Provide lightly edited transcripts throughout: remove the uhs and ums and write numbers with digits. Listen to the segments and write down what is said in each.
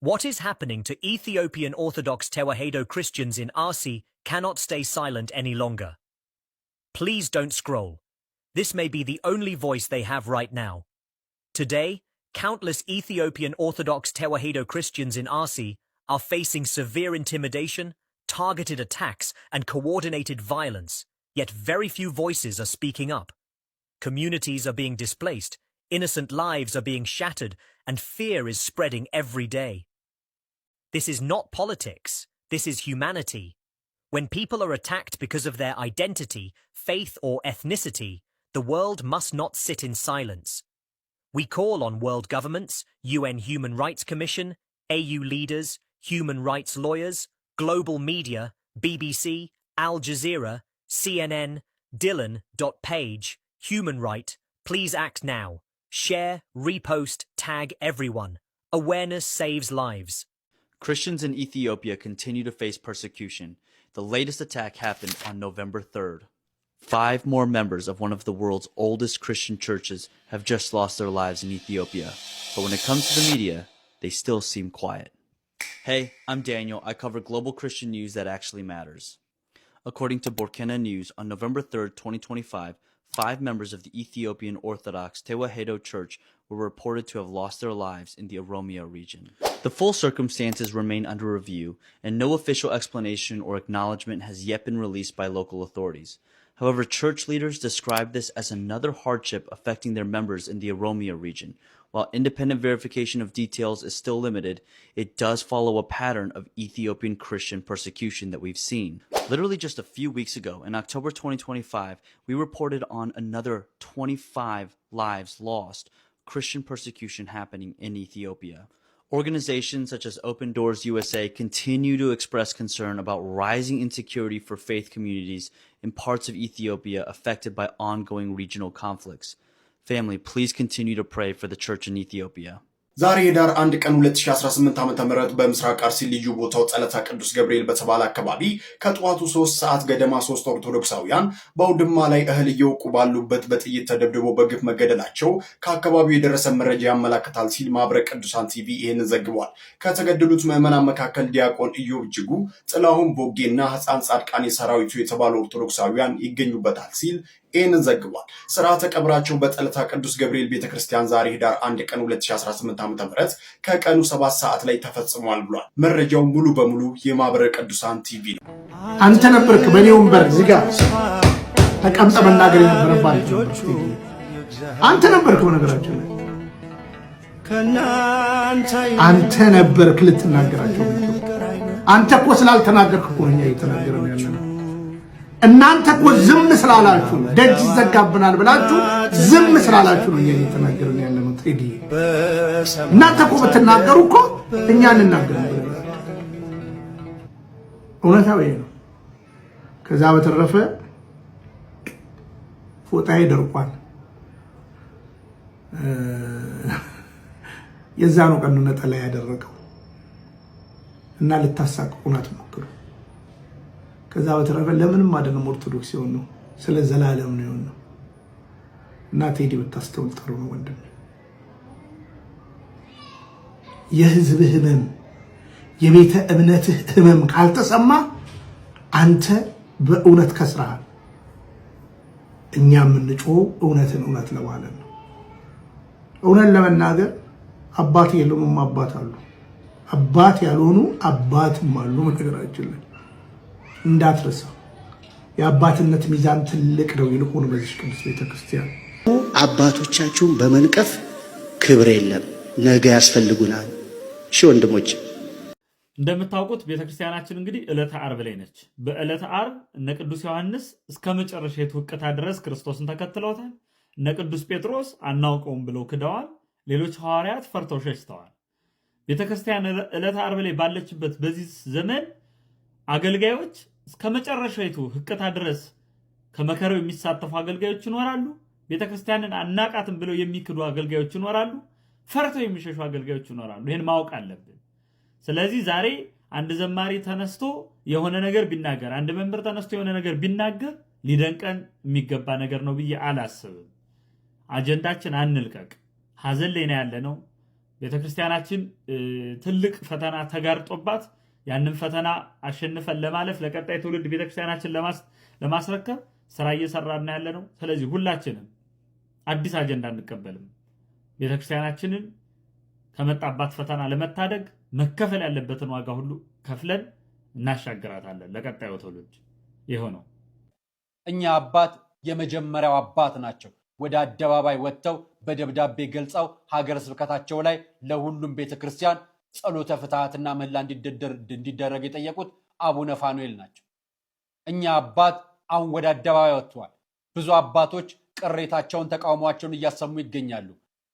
What is happening to Ethiopian Orthodox Tewahedo Christians in Arsi cannot stay silent any longer. Please don't scroll. This may be the only voice they have right now. Today, countless Ethiopian Orthodox Tewahedo Christians in Arsi are facing severe intimidation, targeted attacks, and coordinated violence, yet very few voices are speaking up. Communities are being displaced, innocent lives are being shattered, and fear is spreading every day. This is not politics, this is humanity. When people are attacked because of their identity, faith, or ethnicity, the world must not sit in silence. We call on world governments, UN Human Rights Commission, AU leaders, human rights lawyers, global media, BBC, Al Jazeera, CNN, Dylan.page, Human Right, please act now. Share, repost, tag everyone. Awareness saves lives. Christians in Ethiopia continue to face persecution. The latest attack happened on November 3rd. 5 more members of one of the world's oldest Christian churches have just lost their lives in Ethiopia. But when it comes to the media, they still seem quiet. Hey, I'm Daniel. I cover global Christian news that actually matters. According to Burkina News, on November 3rd, 2025, 5 members of the Ethiopian Orthodox Tewahedo Church were reported to have lost their lives in the Oromia region. The full circumstances remain under review, and no official explanation or acknowledgement has yet been released by local authorities. However, church leaders describe this as another hardship affecting their members in the Oromia region. While independent verification of details is still limited, it does follow a pattern of Ethiopian Christian persecution that we've seen. Literally just a few weeks ago, in October 2025, we reported on another 25 lives lost, Christian persecution happening in Ethiopia. Organizations such as Open Doors USA continue to express concern about rising insecurity for faith communities in parts of Ethiopia affected by ongoing regional conflicts. Family, please continue to pray for the church in Ethiopia. ዛሬ ዳር 1 ቀን 2018 ዓ.ም በምስራቅ አርሲ ልዩ ቦታው ጸለታ ቅዱስ ገብርኤል በተባለ አካባቢ ከጧቱ 3 ሰዓት ገደማ 3 ኦርቶዶክሳውያን በአውድማ ላይ እህል እየወቁ ባሉበት በጥይት ተደብድበው በግፍ መገደላቸው ከአካባቢው የደረሰ መረጃ ያመለክታል ሲል ማብረ ቅዱሳን ቲቪ ይሄን ዘግቧል። ከተገደሉት ምዕመናን መካከል ዲያቆን ኢዮብ ጅጉ፣ ጥላሁን ቦጌና ሕፃን ጻድቃኔ ሰራዊቱ የተባሉ ኦርቶዶክሳውያን ይገኙበታል ሲል ይሄን ዘግቧል። ስርዓተ ቀብራቸው በጸለታ ቅዱስ ገብርኤል ቤተክርስቲያን ዛሬ ዳር 1 ቀን 2018 ዓ.ም ከቀኑ 7 ሰዓት ላይ ተፈጽሟል ብሏል። መረጃው ሙሉ በሙሉ የማብረ ቅዱሳን ቲቪ ነው። አንተ ነበርክ በኔ ወንበር ዝጋ ተቀምጠ መናገር የነበረባችሁ አንተ ነበርክ። በነገራችን ላይ አንተ ነበርክ ልትናገራቸው። አንተ እኮ ስላልተናገርክ እኮ ነው እየተናገረን ያለነው። እናንተ እኮ ዝም ስላላችሁ ደጅ ዘጋብናል ብላችሁ ዝም ስላላችሁ ነው እየተናገረን ያለነው። ቴዲ እናንተ እኮ ብትናገሩ እኮ እኛ እንናገር ነበር። እውነታው ይሄ ነው። ከዛ በተረፈ ፎጣዬ ደርቋል። የዛኑ ቀን ነጠላ ያደረገው እና ልታሳቅቁን አትሞክሩ። ከዛ በተረፈ ለምንም አይደለም ኦርቶዶክስ ይሆን ነው፣ ስለ ዘላለም ነው ይሆን ነው። እና ቴዲ ብታስተውል ጥሩ ነው ወንድም። የህዝብ ህመም፣ የቤተ እምነትህ ህመም ካልተሰማ አንተ በእውነት ከስራሃል። እኛ የምንጮህ እውነትን እውነት ለማለት ነው። እውነት ለመናገር አባት የለውም አባት አሉ፣ አባት ያልሆኑ አባትም አሉ። ነገራችን ላይ እንዳትረሳ የአባትነት ሚዛን ትልቅ ነው። ይልቁን በዚህ ቅዱስ ቤተክርስቲያን አባቶቻችሁን በመንቀፍ ክብር የለም፣ ነገ ያስፈልጉናል። እሺ ወንድሞች፣ እንደምታውቁት ቤተክርስቲያናችን እንግዲህ ዕለተ ዓርብ ላይ ነች። በዕለተ ዓርብ እነ ቅዱስ ዮሐንስ እስከ መጨረሻ የትውቅታ ድረስ ክርስቶስን ተከትለውታል። እነ ቅዱስ ጴጥሮስ አናውቀውም ብለው ክደዋል። ሌሎች ሐዋርያት ፈርተው ሸሽተዋል። ቤተክርስቲያን ዕለተ ዓርብ ላይ ባለችበት በዚህ ዘመን አገልጋዮች እስከ መጨረሻይቱ ህቅታ ድረስ ከመከራው የሚሳተፉ አገልጋዮች ይኖራሉ። ቤተክርስቲያንን አናቃትም ብለው የሚክዱ አገልጋዮች ይኖራሉ። ፈርተው የሚሸሹ አገልጋዮች ይኖራሉ። ይሄን ማወቅ አለብን። ስለዚህ ዛሬ አንድ ዘማሪ ተነስቶ የሆነ ነገር ቢናገር፣ አንድ መምህር ተነስቶ የሆነ ነገር ቢናገር ሊደንቀን የሚገባ ነገር ነው ብዬ አላስብም። አጀንዳችን አንልቀቅ። ሐዘን ላይ ነው ያለነው። ቤተክርስቲያናችን ትልቅ ፈተና ተጋርጦባት ያንን ፈተና አሸንፈን ለማለፍ ለቀጣይ ትውልድ ቤተክርስቲያናችን ለማስረከብ ስራ እየሰራና ያለ ነው። ስለዚህ ሁላችንም አዲስ አጀንዳ እንቀበልም። ቤተክርስቲያናችንን ከመጣባት ፈተና ለመታደግ መከፈል ያለበትን ዋጋ ሁሉ ከፍለን እናሻግራታለን ለቀጣዩ ትውልድ። ይሆነው እኛ አባት የመጀመሪያው አባት ናቸው። ወደ አደባባይ ወጥተው በደብዳቤ ገልጸው ሀገረ ስብከታቸው ላይ ለሁሉም ቤተክርስቲያን ጸሎተ ፍትሐትና ምህላ እንዲደረግ የጠየቁት አቡነ ፋኑኤል ናቸው። እኛ አባት አሁን ወደ አደባባይ ወጥተዋል። ብዙ አባቶች ቅሬታቸውን ተቃውሟቸውን እያሰሙ ይገኛሉ።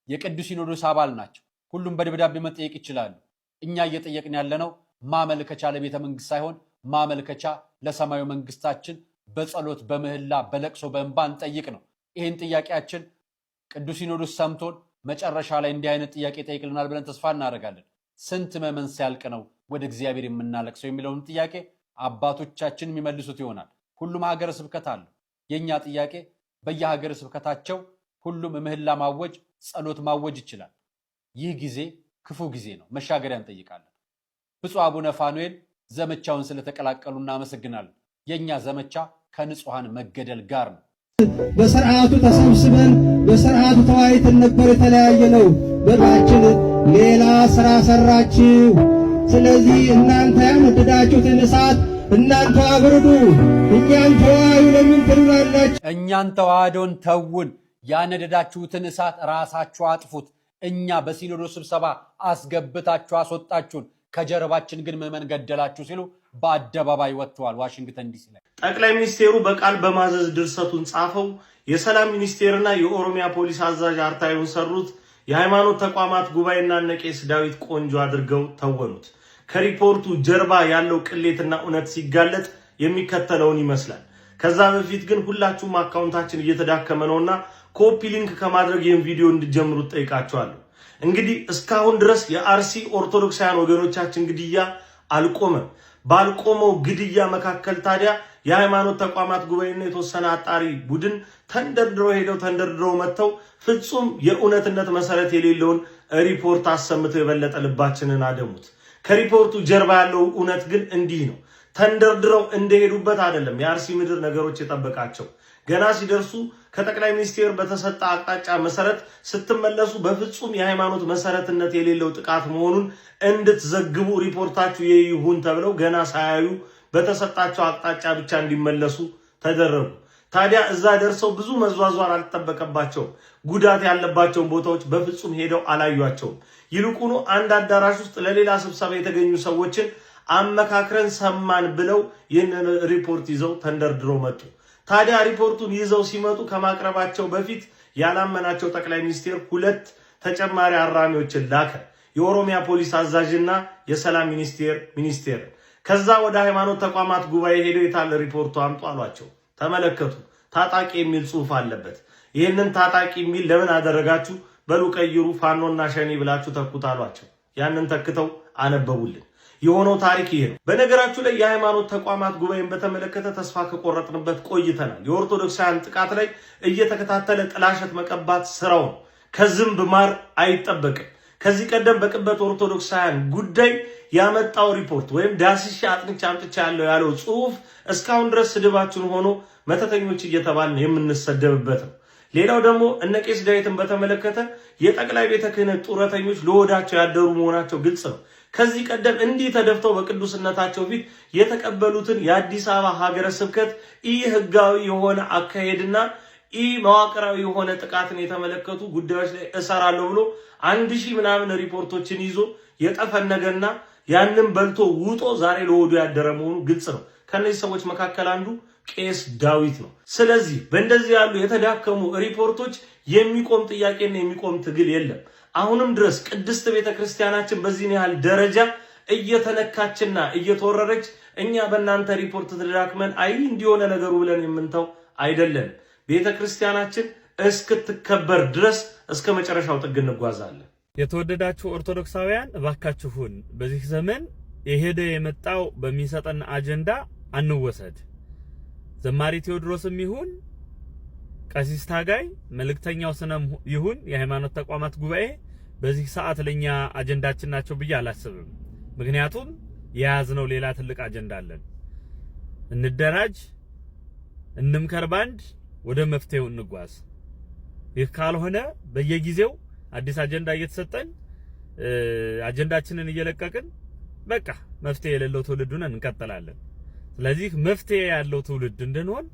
የቅዱስ ሲኖዶስ አባል ናቸው። ሁሉም በደብዳቤ መጠየቅ ይችላሉ። እኛ እየጠየቅን ያለነው ማመልከቻ ለቤተ መንግስት ሳይሆን ማመልከቻ ለሰማዩ መንግስታችን በጸሎት በምህላ በለቅሶ በእንባ እንጠይቅ ነው። ይህን ጥያቄያችን ቅዱስ ሲኖዶስ ሰምቶን መጨረሻ ላይ እንዲህ አይነት ጥያቄ ጠይቅልናል ብለን ተስፋ እናደርጋለን። ስንት መመን ሲያልቅ ነው ወደ እግዚአብሔር የምናለቅሰው የሚለውን ጥያቄ አባቶቻችን የሚመልሱት ይሆናል። ሁሉም ሀገረ ስብከት አለው። የኛ ጥያቄ በየሀገረ ስብከታቸው ሁሉም ምህላ ማወጅ ጸሎት ማወጅ ይችላል። ይህ ጊዜ ክፉ ጊዜ ነው። መሻገሪያ እንጠይቃለን። ብፁዕ አቡነ ፋኑኤል ዘመቻውን ስለተቀላቀሉ እናመሰግናለን። የኛ ዘመቻ ከንጹሃን መገደል ጋር ነው። በስርዓቱ ተሰብስበን በስርዓቱ ተዋይተን ነበር የተለያየ ነው። በታችን ሌላ ስራ ሰራችሁ። ስለዚህ እናንተ ያነደዳችሁትን እሳት እናንተ አብርዱ፣ እኛን ተዋዩ ለምን ትሉናላችሁ? እኛን ተዋህዶን ተውን፣ ያነደዳችሁትን እሳት ራሳችሁ አጥፉት። እኛ በሲኖዶስ ስብሰባ አስገብታችሁ አስወጣችሁን፣ ከጀርባችን ግን ምዕመን ገደላችሁ ሲሉ በአደባባይ ወጥተዋል። ዋሽንግተን ዲሲ ላይ ጠቅላይ ሚኒስቴሩ በቃል በማዘዝ ድርሰቱን ጻፈው። የሰላም ሚኒስቴርና የኦሮሚያ ፖሊስ አዛዥ አርታዩን ሰሩት። የሃይማኖት ተቋማት ጉባኤና ነቄስ ዳዊት ቆንጆ አድርገው ተወኑት። ከሪፖርቱ ጀርባ ያለው ቅሌትና እውነት ሲጋለጥ የሚከተለውን ይመስላል። ከዛ በፊት ግን ሁላችሁም አካውንታችን እየተዳከመ ነውና ኮፒ ሊንክ ከማድረግ ይህን ቪዲዮ እንድጀምሩት ጠይቃችኋለሁ። እንግዲህ እስካሁን ድረስ የአርሲ ኦርቶዶክሳውያን ወገኖቻችን ግድያ አልቆመም። ባልቆመው ግድያ መካከል ታዲያ የሃይማኖት ተቋማት ጉባኤና የተወሰነ አጣሪ ቡድን ተንደርድረው መጥተው ፍጹም የእውነትነት መሰረት የሌለውን ሪፖርት አሰምተው የበለጠ ልባችንን አደሙት። ከሪፖርቱ ጀርባ ያለው እውነት ግን እንዲህ ነው። ተንደርድረው እንደሄዱበት አይደለም የአርሲ ምድር ነገሮች የጠበቃቸው። ገና ሲደርሱ ከጠቅላይ ሚኒስቴር በተሰጠ አቅጣጫ መሰረት ስትመለሱ በፍጹም የሃይማኖት መሰረትነት የሌለው ጥቃት መሆኑን እንድትዘግቡ ሪፖርታችሁ ይሁን ተብለው ገና ሳያዩ በተሰጣቸው አቅጣጫ ብቻ እንዲመለሱ ተደረጉ። ታዲያ እዛ ደርሰው ብዙ መዟዟር አልተጠበቀባቸውም። ጉዳት ያለባቸውን ቦታዎች በፍጹም ሄደው አላዩአቸውም። ይልቁኑ አንድ አዳራሽ ውስጥ ለሌላ ስብሰባ የተገኙ ሰዎችን አመካክረን ሰማን ብለው ይህንን ሪፖርት ይዘው ተንደርድረው መጡ። ታዲያ ሪፖርቱን ይዘው ሲመጡ ከማቅረባቸው በፊት ያላመናቸው ጠቅላይ ሚኒስቴር ሁለት ተጨማሪ አራሚዎችን ላከ። የኦሮሚያ ፖሊስ አዛዥና የሰላም ሚኒስቴር። ከዛ ወደ ሃይማኖት ተቋማት ጉባኤ ሄደው የታለ ሪፖርቱ አምጡ አሏቸው። ተመለከቱ። ታጣቂ የሚል ጽሑፍ አለበት። ይህንን ታጣቂ የሚል ለምን አደረጋችሁ? በሉ ቀይሩ፣ ፋኖና ሸኔ ብላችሁ ተኩት አሏቸው። ያንን ተክተው አነበቡልን። የሆነው ታሪክ ይሄ ነው። በነገራችሁ ላይ የሃይማኖት ተቋማት ጉባኤን በተመለከተ ተስፋ ከቆረጥንበት ቆይተናል። የኦርቶዶክሳውያን ጥቃት ላይ እየተከታተለ ጥላሸት መቀባት ስራው ነው። ከዝንብ ማር አይጠበቅም። ከዚህ ቀደም በቅበት ኦርቶዶክሳውያን ጉዳይ ያመጣው ሪፖርት ወይም ዳስሻ አጥንቻ አምጥቻ ያለው ጽሑፍ እስካሁን ድረስ ስድባችን ሆኖ መተተኞች እየተባልን የምንሰደብበት ነው። ሌላው ደግሞ እነ ቄስ ዳዊትን በተመለከተ የጠቅላይ ቤተ ክህነት ጡረተኞች ለወዳቸው ያደሩ መሆናቸው ግልጽ ነው። ከዚህ ቀደም እንዲህ ተደፍተው በቅዱስነታቸው ፊት የተቀበሉትን የአዲስ አበባ ሀገረ ስብከት ህጋዊ የሆነ አካሄድና መዋቅራዊ የሆነ ጥቃትን የተመለከቱ ጉዳዮች ላይ እሰራለሁ ብሎ 1000 ምናምን ሪፖርቶችን ይዞ የጠፈነገና ያንን በልቶ ውጦ ዛሬ ለወዱ ያደረ መሆኑ ግልጽ ነው። ከነዚህ ሰዎች መካከል አንዱ ቄስ ዳዊት ነው። ስለዚህ በእንደዚህ ያሉ የተዳከሙ ሪፖርቶች የሚቆም ጥያቄና የሚቆም ትግል የለም። አሁንም ድረስ ቅድስት ቤተክርስቲያናችን በዚህ ያህል ደረጃ እየተነካችና እየተወረረች እኛ በእናንተ ሪፖርት ተዳክመን አይ እንዲሆነ ነገሩ ብለን የምንተው አይደለም። ቤተክርስቲያናችን እስክትከበር ድረስ እስከ መጨረሻው ጥግ እንጓዛለን። የተወደዳችሁ ኦርቶዶክሳውያን እባካችሁን በዚህ ዘመን የሄደ የመጣው በሚሰጠን አጀንዳ አንወሰድ። ዘማሪ ቴዎድሮስም ይሁን ቀሲስ ታጋይ መልእክተኛው ስነም ይሁን የሃይማኖት ተቋማት ጉባኤ በዚህ ሰዓት ለኛ አጀንዳችን ናቸው ብዬ አላስብም። ምክንያቱም የያዝነው ሌላ ትልቅ አጀንዳ አለን። እንደራጅ፣ እንምከር፣ ባንድ ወደ መፍትሄው እንጓዝ። ይህ ካልሆነ በየጊዜው አዲስ አጀንዳ እየተሰጠን አጀንዳችንን እየለቀቅን በቃ መፍትሄ የሌለው ትውልድ ሆነን እንቀጥላለን። ስለዚህ መፍትሄ ያለው ትውልድ እንድንሆን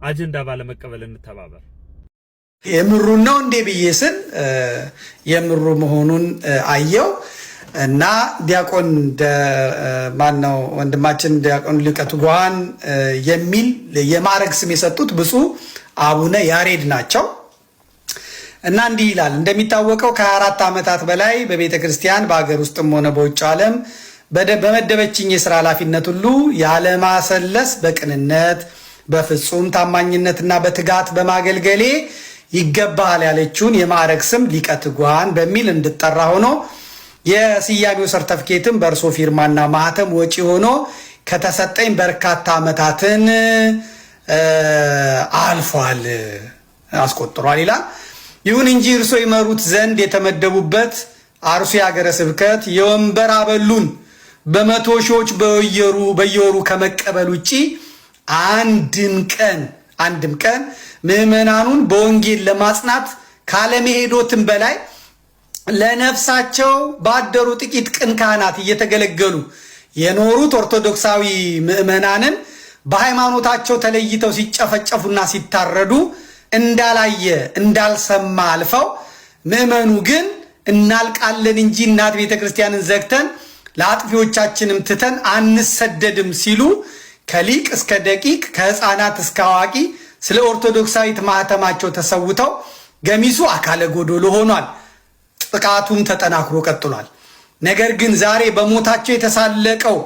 አጀንዳ ባለመቀበል እንተባበር። የምሩ ነው እንዴ ብዬ ስል የምሩ መሆኑን አየው እና ዲያቆን ማነው ወንድማችን ዲያቆን ሊቀቱ ጓን የሚል የማዕረግ ስም የሰጡት ብፁዕ አቡነ ያሬድ ናቸው። እና እንዲህ ይላል። እንደሚታወቀው ከ24 ዓመታት በላይ በቤተ ክርስቲያን በአገር ውስጥም ሆነ በውጭ ዓለም በመደበችኝ የሥራ ኃላፊነት ሁሉ ያለማሰለስ በቅንነት በፍጹም ታማኝነትና በትጋት በማገልገሌ ይገባል ያለችውን የማዕረግ ስም ሊቀ ትጉሃን በሚል እንድጠራ ሆኖ የስያሜው ሰርተፍኬትም በእርሶ ፊርማና ማህተም ወጪ ሆኖ ከተሰጠኝ በርካታ ዓመታትን አልፏል አስቆጥሯል ይላል። ይሁን እንጂ እርሶ ይመሩት ዘንድ የተመደቡበት አርሱ የሀገረ ስብከት የወንበር አበሉን በመቶ ሺዎች በየወሩ ከመቀበል ውጪ አንድም ቀን ምዕመናኑን በወንጌል ለማጽናት ካለመሄዶትም በላይ ለነፍሳቸው ባደሩ ጥቂት ቅን ካህናት እየተገለገሉ የኖሩት ኦርቶዶክሳዊ ምዕመናንን በሃይማኖታቸው ተለይተው ሲጨፈጨፉና ሲታረዱ እንዳላየ እንዳልሰማ አልፈው ምዕመኑ ግን እናልቃለን እንጂ እናት ቤተክርስቲያንን ዘግተን ለአጥፊዎቻችንም ትተን አንሰደድም ሲሉ ከሊቅ እስከ ደቂቅ ከህፃናት እስከ አዋቂ ስለ ኦርቶዶክሳዊት ማህተማቸው ተሰውተው ገሚሱ አካለ ጎዶሎ ሆኗል። ጥቃቱም ተጠናክሮ ቀጥሏል። ነገር ግን ዛሬ በሞታቸው የተሳለቀው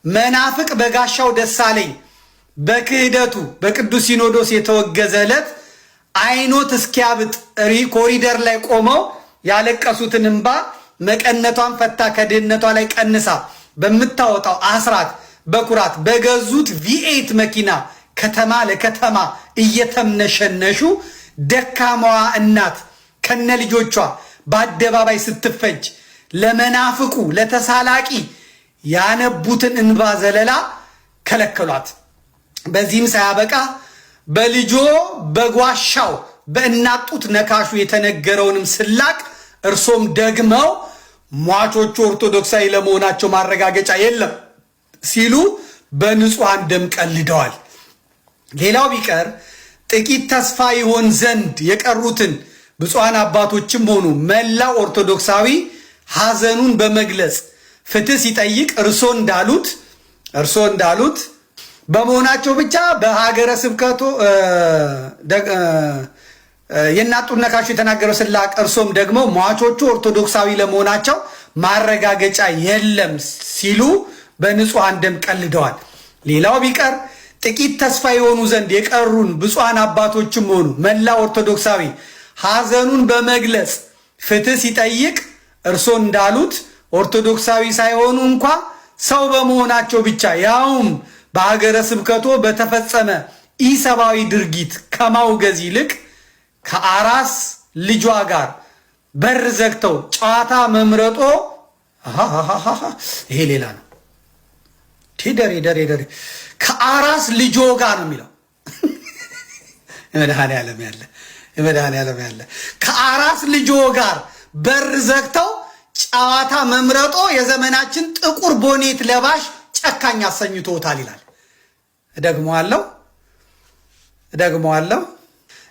መናፍቅ በጋሻው ደሳለኝ በክህደቱ በቅዱስ ሲኖዶስ የተወገዘ ዕለት አይኖት እስኪያብጥ ኮሪደር ላይ ቆመው ያለቀሱትን እንባ መቀነቷን ፈታ ከድህነቷ ላይ ቀንሳ በምታወጣው አስራት በኩራት በገዙት ቪኤት መኪና ከተማ ለከተማ እየተምነሸነሹ ደካማዋ እናት ከነ ልጆቿ በአደባባይ ስትፈጅ ለመናፍቁ ለተሳላቂ ያነቡትን እንባ ዘለላ ከለከሏት። በዚህም ሳያበቃ በልጆ በጓሻው በእናጡት ነካሹ የተነገረውንም ስላቅ እርሶም ደግመው ሟቾቹ ኦርቶዶክሳዊ ለመሆናቸው ማረጋገጫ የለም ሲሉ በንጹሐን ደም ቀልደዋል። ሌላው ቢቀር ጥቂት ተስፋ ይሆን ዘንድ የቀሩትን ብፁዓን አባቶችም ሆኑ መላው ኦርቶዶክሳዊ ሐዘኑን በመግለጽ ፍትህ ሲጠይቅ እርሶ እንዳሉት በመሆናቸው ብቻ በሀገረ ስብከቱ የናጡን ነካሹ የተናገረው ስላቅ እርሶም ደግሞ ሟቾቹ ኦርቶዶክሳዊ ለመሆናቸው ማረጋገጫ የለም ሲሉ በንጹሐን ደም ቀልደዋል። ሌላው ቢቀር ጥቂት ተስፋ የሆኑ ዘንድ የቀሩን ብፁዓን አባቶችም ሆኑ መላ ኦርቶዶክሳዊ ሐዘኑን በመግለጽ ፍትህ ሲጠይቅ እርሶ እንዳሉት ኦርቶዶክሳዊ ሳይሆኑ እንኳ ሰው በመሆናቸው ብቻ ያውም በሀገረ ስብከቶ በተፈጸመ ኢሰብአዊ ድርጊት ከማውገዝ ይልቅ ከአራስ ልጇ ጋር በር ዘግተው ጨዋታ መምረጦ ይሄ ሌላ ነው። ደሬ ከአራስ ልጆ ጋር ነው የሚለው የመድኃኔዓለም ያለ ከአራስ ልጆ ጋር በር ዘግተው ጨዋታ መምረጦ የዘመናችን ጥቁር ቦኔት ለባሽ ጨካኝ አሰኝቶታል ይላል። እደግመዋለሁ።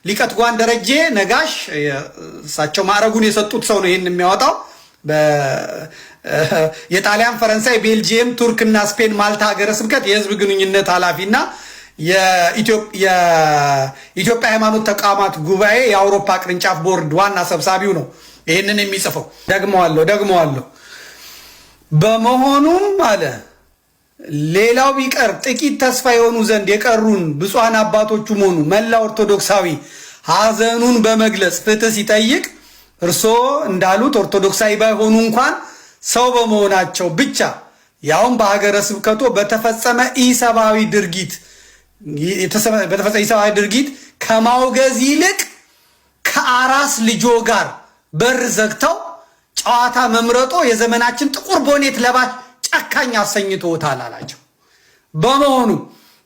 ሊቀ ትጉሃን ደረጀ ነጋሽ እሳቸው ማዕረጉን የሰጡት ሰው ነው ይህን የሚያወጣው። የጣሊያን፣ ፈረንሳይ፣ ቤልጂየም፣ ቱርክና ስፔን ማልታ ሀገረ ስብከት የህዝብ ግንኙነት ኃላፊና የኢትዮጵያ ሃይማኖት ተቋማት ጉባኤ የአውሮፓ ቅርንጫፍ ቦርድ ዋና ሰብሳቢው ነው ይህንን የሚጽፈው። ደግመዋለሁ። በመሆኑም አለ ሌላው ቢቀር ጥቂት ተስፋ የሆኑ ዘንድ የቀሩን ብፁዓን አባቶቹም ሆኑ መላ ኦርቶዶክሳዊ ሐዘኑን በመግለጽ ፍትህ ሲጠይቅ እርሶ እንዳሉት ኦርቶዶክሳዊ ባይሆኑ እንኳን ሰው በመሆናቸው ብቻ ያውም በሀገረ ስብከቶ በተፈጸመ ኢሰብአዊ ድርጊት ከማውገዝ ይልቅ ከአራስ ልጆ ጋር በር ዘግተው ጨዋታ መምረጦ የዘመናችን ጥቁር ቦኔት ለባሽ ጨካኝ አሰኝቶታል አላቸው። በመሆኑ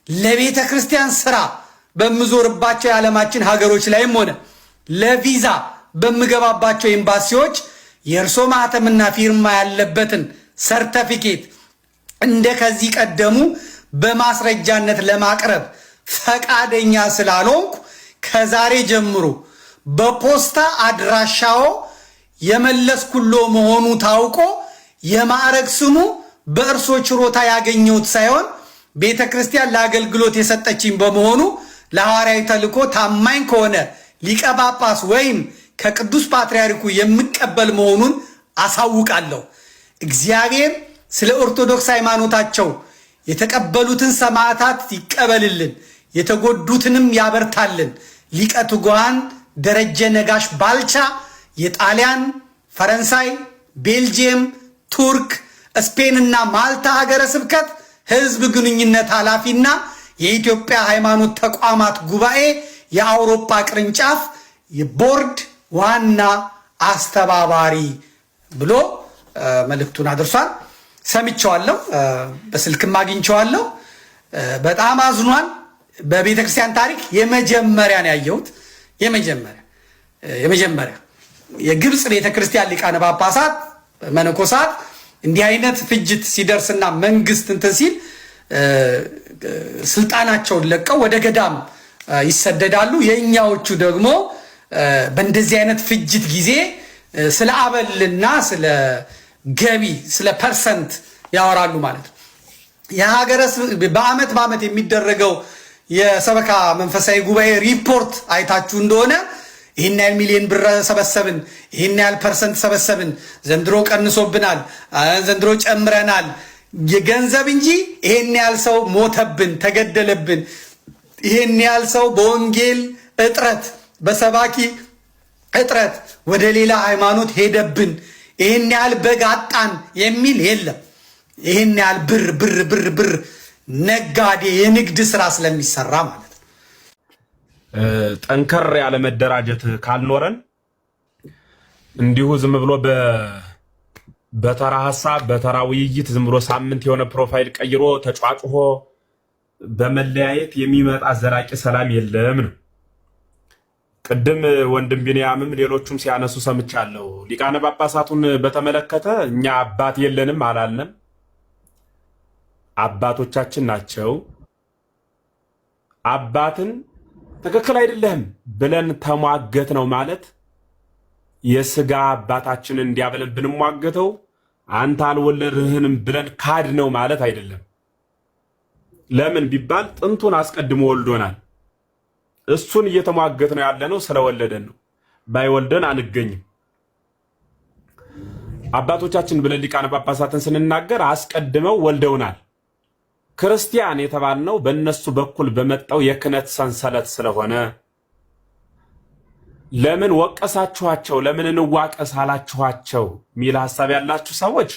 ለቤተ ክርስቲያን ስራ በምዞርባቸው የዓለማችን ሀገሮች ላይም ሆነ ለቪዛ በምገባባቸው ኤምባሲዎች የእርሶ ማህተምና ፊርማ ያለበትን ሰርተፊኬት እንደ ከዚህ ቀደሙ በማስረጃነት ለማቅረብ ፈቃደኛ ስላልሆንኩ ከዛሬ ጀምሮ በፖስታ አድራሻው የመለስኩሎ መሆኑ ታውቆ የማዕረግ ስሙ በእርሶ ችሮታ ያገኘሁት ሳይሆን ቤተ ክርስቲያን ለአገልግሎት የሰጠችኝ በመሆኑ ለሐዋርያዊ ተልእኮ ታማኝ ከሆነ ሊቀ ጳጳስ ወይም ከቅዱስ ፓትርያርኩ የምቀበል መሆኑን አሳውቃለሁ። እግዚአብሔር ስለ ኦርቶዶክስ ሃይማኖታቸው የተቀበሉትን ሰማዕታት ይቀበልልን፣ የተጎዱትንም ያበርታልን። ሊቀ ትጉሃን ደረጀ ነጋሽ ባልቻ የጣሊያን፣ ፈረንሳይ፣ ቤልጂየም፣ ቱርክ፣ ስፔንና ማልታ ሀገረ ስብከት ህዝብ ግንኙነት ኃላፊና የኢትዮጵያ ሃይማኖት ተቋማት ጉባኤ የአውሮፓ ቅርንጫፍ የቦርድ ዋና አስተባባሪ ብሎ መልእክቱን አድርሷል። ሰምቼዋለሁ፣ በስልክም አግኝቼዋለሁ። በጣም አዝኗል። በቤተ ክርስቲያን ታሪክ የመጀመሪያ ነው ያየሁት። የመጀመሪያ የግብፅ ቤተ ክርስቲያን ሊቃነ ጳጳሳት መነኮሳት እንዲህ አይነት ፍጅት ሲደርስና መንግስት እንትን ሲል ስልጣናቸውን ለቀው ወደ ገዳም ይሰደዳሉ። የእኛዎቹ ደግሞ በእንደዚህ አይነት ፍጅት ጊዜ ስለ አበልና ስለ ገቢ ስለ ፐርሰንት ያወራሉ ማለት ነው። የሀገረ በአመት የሚደረገው የሰበካ መንፈሳዊ ጉባኤ ሪፖርት አይታችሁ እንደሆነ ይህን ያህል ሚሊዮን ብር ሰበሰብን፣ ይህን ያህል ፐርሰንት ሰበሰብን፣ ዘንድሮ ቀንሶብናል፣ ዘንድሮ ጨምረናል፣ የገንዘብ እንጂ ይህን ያህል ሰው ሞተብን፣ ተገደለብን፣ ይህን ያህል ሰው በወንጌል እጥረት በሰባኪ እጥረት ወደ ሌላ ሃይማኖት ሄደብን፣ ይህን ያህል በግ አጣን የሚል የለም። ይህን ያህል ብር ነጋዴ የንግድ ስራ ስለሚሰራ ማለት ነው። ጠንከር ያለ መደራጀት ካልኖረን እንዲሁ ዝም ብሎ በተራ ሐሳብ በተራ ውይይት ዝም ብሎ ሳምንት የሆነ ፕሮፋይል ቀይሮ ተጫጭሆ በመለያየት የሚመጣ ዘላቂ ሰላም የለም ነው። ቅድም ወንድም ቢንያምም ሌሎቹም ሲያነሱ ሰምቻለሁ። ሊቃነ ጳጳሳቱን በተመለከተ እኛ አባት የለንም አላልንም። አባቶቻችን ናቸው። አባትን ትክክል አይደለም ብለን ተሟገት ነው ማለት የስጋ አባታችንን እንዲያብለን ብንሟገተው አንተ አልወለድህንም ብለን ካድ ነው ማለት አይደለም። ለምን ቢባል ጥንቱን አስቀድሞ ወልዶናል። እሱን እየተሟገት ነው ያለነው ስለወለደን ነው። ባይወልደን አንገኝም። አባቶቻችን ብለን ሊቃነ ጳጳሳትን ስንናገር አስቀድመው ወልደውናል። ክርስቲያን የተባልነው በእነሱ በኩል በመጣው የክህነት ሰንሰለት ስለሆነ ለምን ወቀሳችኋቸው፣ ለምን እንዋቀስ አላችኋቸው ሚል ሐሳብ ያላችሁ ሰዎች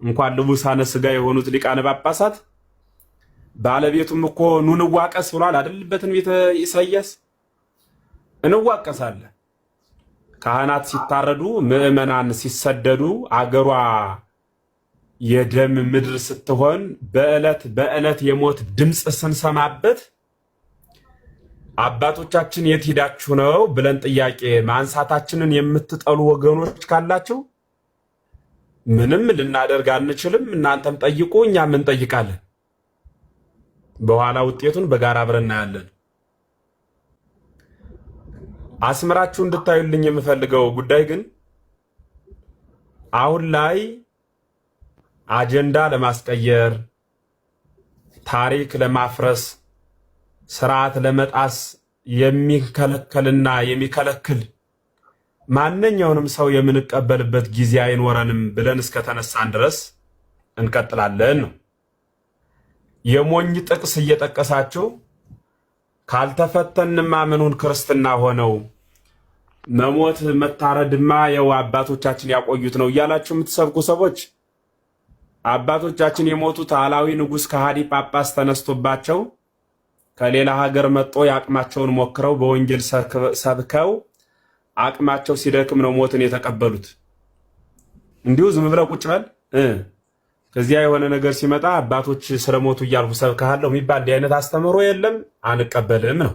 እንኳን ልቡሳነ ሥጋ የሆኑት ሊቃነ ጳጳሳት ባለቤቱም እኮ ኑ እንዋቀስ ብሏል አይደል? በትንቢተ ኢሳይያስ እንዋቀሳለን። ካህናት ሲታረዱ፣ ምዕመናን ሲሰደዱ፣ አገሯ የደም ምድር ስትሆን በዕለት የሞት ድምፅ ስንሰማበት አባቶቻችን የት ሄዳችሁ ነው ብለን ጥያቄ ማንሳታችንን የምትጠሉ ወገኖች ካላችሁ ምንም ልናደርግ አንችልም። እናንተም ጠይቁ፣ እኛም እንጠይቃለን። በኋላ ውጤቱን በጋራ አብረን እናያለን። አስምራችሁ እንድታዩልኝ የምፈልገው ጉዳይ ግን አሁን ላይ አጀንዳ ለማስቀየር፣ ታሪክ ለማፍረስ፣ ስርዓት ለመጣስ የሚከለከልና የሚከለክል ማንኛውንም ሰው የምንቀበልበት ጊዜ አይኖረንም ብለን እስከተነሳን ድረስ እንቀጥላለን ነው። የሞኝ ጥቅስ እየጠቀሳችሁ ካልተፈተንማ ምኑን ክርስትና ሆነው መሞት መታረድማ የው አባቶቻችን ያቆዩት ነው እያላችሁ የምትሰብኩ ሰዎች አባቶቻችን የሞቱት አላዊ ንጉሥ ከሃዲ ጳጳስ ተነስቶባቸው ከሌላ ሀገር መጥቶ ያቅማቸውን ሞክረው በወንጌል ሰብከው አቅማቸው ሲደክም ነው ሞትን የተቀበሉት። እንዲሁ ዝም ብለው ቁጭ በል ከዚያ የሆነ ነገር ሲመጣ አባቶች ስለሞቱ እያልኩ ሰብካለሁ የሚባል እንዲህ አይነት አስተምሮ የለም፣ አንቀበልም ነው።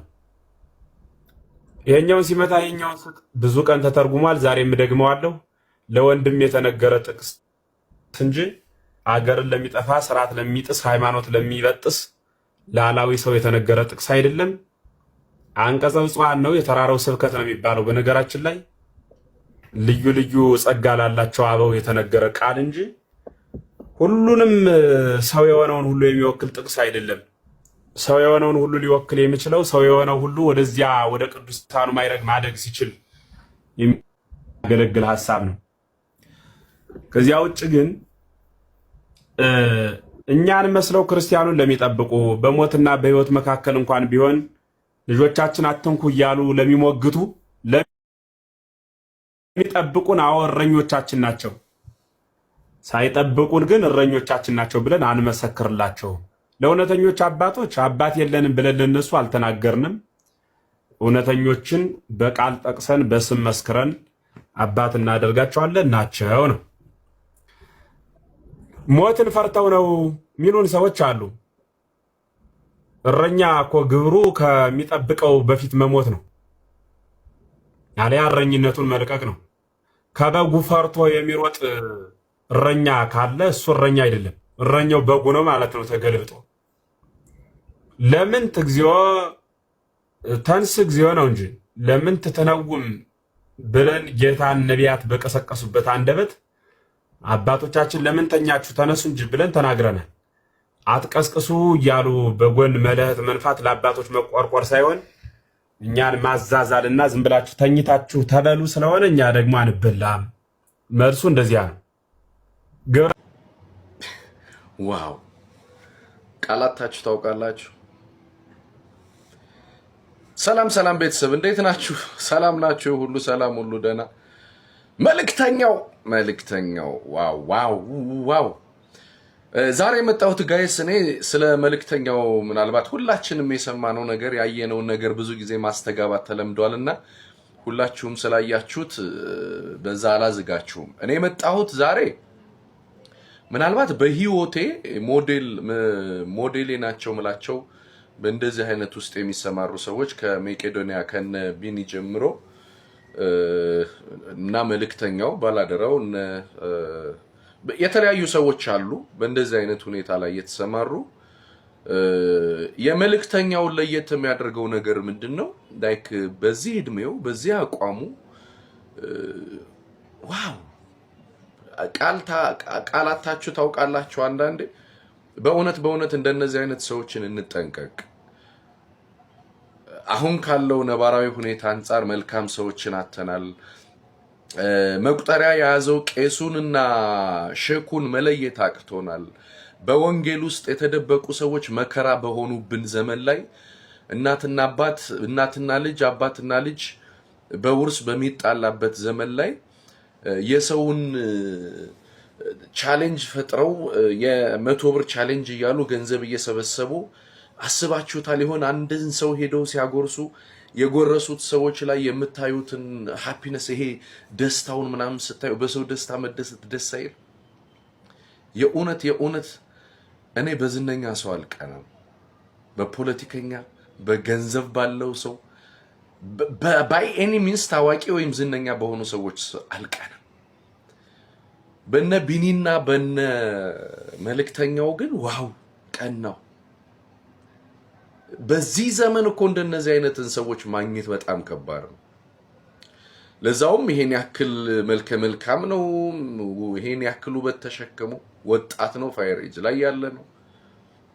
ይሄኛውን ሲመታ ይሄኛውን ስጥ ብዙ ቀን ተተርጉሟል። ዛሬም ደግመዋለሁ። ለወንድም የተነገረ ጥቅስ እንጂ አገርን ለሚጠፋ ስርዓት ለሚጥስ ሃይማኖት ለሚበጥስ ላላዊ ሰው የተነገረ ጥቅስ አይደለም። አንቀጸ ብፁዓን ነው፣ የተራራው ስብከት ነው የሚባለው። በነገራችን ላይ ልዩ ልዩ ጸጋ ላላቸው አበው የተነገረ ቃል እንጂ ሁሉንም ሰው የሆነውን ሁሉ የሚወክል ጥቅስ አይደለም። ሰው የሆነውን ሁሉ ሊወክል የሚችለው ሰው የሆነው ሁሉ ወደዚያ ወደ ቅዱሳኑ ማይረግ ማደግ ሲችል የሚያገለግል ሐሳብ ነው። ከዚያ ውጭ ግን እኛን መስለው ክርስቲያኑን ለሚጠብቁ በሞትና በሕይወት መካከል እንኳን ቢሆን ልጆቻችን አትንኩ እያሉ ለሚሞግቱ ለሚጠብቁን እረኞቻችን ናቸው። ሳይጠብቁን ግን እረኞቻችን ናቸው ብለን አንመሰክርላቸውም። ለእውነተኞች አባቶች አባት የለንም ብለን ለነሱ አልተናገርንም። እውነተኞችን በቃል ጠቅሰን በስም መስክረን አባት እናደርጋቸዋለን ናቸው ነው። ሞትን ፈርተው ነው ሚሉን ሰዎች አሉ። እረኛ እኮ ግብሩ ከሚጠብቀው በፊት መሞት ነው። ያለ እረኝነቱን መልቀቅ ነው። ከበጉ ፈርቶ የሚሮጥ እረኛ ካለ እሱ እረኛ አይደለም። እረኛው በጉ ነው ማለት ነው ተገልብጦ። ለምን ትግዚኦ ተንስ እግዚኦ ነው እንጂ ለምን ትተነውም ብለን ጌታን ነቢያት በቀሰቀሱበት አንደበት አባቶቻችን ለምን ተኛችሁ ተነሱ እንጂ ብለን ተናግረናል። አትቀስቅሱ እያሉ በጎን መለህት መንፋት ለአባቶች መቆርቆር ሳይሆን እኛን ማዛዛልና ዝም ብላችሁ ተኝታችሁ ተበሉ ስለሆነ እኛ ደግሞ አንበላም። መልሱ እንደዚያ ነው። ዋው ቃላታችሁ ታውቃላችሁ። ሰላም ሰላም ቤተሰብ እንዴት ናችሁ? ሰላም ናችሁ? ሁሉ ሰላም፣ ሁሉ ደህና። መልእክተኛው ዋው ዋው ዋው። ዛሬ የመጣሁት ጋይስ እኔ ስለ መልእክተኛው ምናልባት ሁላችንም የሰማነው ነገር ያየነውን ነገር ብዙ ጊዜ ማስተጋባት ተለምዷልና ሁላችሁም ስላያችሁት በዛ አላዝጋችሁም። እኔ የመጣሁት ዛሬ ምናልባት በህይወቴ ሞዴሌ ናቸው ምላቸው በእንደዚህ አይነት ውስጥ የሚሰማሩ ሰዎች ከመቄዶንያ ከነ ቢኒ ጀምሮ እና መልእክተኛው ባላደራው የተለያዩ ሰዎች አሉ በእንደዚህ አይነት ሁኔታ ላይ የተሰማሩ። የመልእክተኛው ለየት የሚያደርገው ነገር ምንድነው? ላይክ በዚህ እድሜው በዚህ አቋሙ ዋው ቃላታችሁ ታውቃላችሁ። አንዳንዴ በእውነት እንደነዚህ አይነት ሰዎችን እንጠንቀቅ። አሁን ካለው ነባራዊ ሁኔታ አንፃር መልካም ሰዎችን አተናል። መቁጠሪያ የያዘው ቄሱንና ሼኩን መለየት አቅቶናል። በወንጌል ውስጥ የተደበቁ ሰዎች መከራ በሆኑብን ዘመን ላይ እናትና አባት፣ እናትና ልጅ፣ አባትና ልጅ በውርስ በሚጣላበት ዘመን ላይ የሰውን ቻሌንጅ ፈጥረው የ100 ብር ቻሌንጅ እያሉ ገንዘብ እየሰበሰቡ አስባችሁታል? ይሆን አንድን ሰው ሄደው ሲያጎርሱ የጎረሱት ሰዎች ላይ የምታዩትን ሃፒነስ፣ ይሄ ደስታውን ምናምን ስታዩ በሰው ደስታ መደሰት ደስ አይል? የእውነት እኔ በዝነኛ ሰው አልቀናም። በፖለቲከኛ በገንዘብ ባለው ሰው ባይ ኤኒ ሚንስ ታዋቂ ወይም ዝነኛ በሆኑ ሰዎች አልቀናም። በነ ቢኒና በነ መልእክተኛው ግን ዋው ቀናው። በዚህ ዘመን እኮ እንደነዚህ አይነትን ሰዎች ማግኘት በጣም ከባድ ነው። ለዛውም ይሄን ያክል መልከ መልካም ነው፣ ይሄን ያክል ውበት ተሸክሞ ወጣት ነው፣ ፋየር ኤጅ ላይ ያለ ነው፣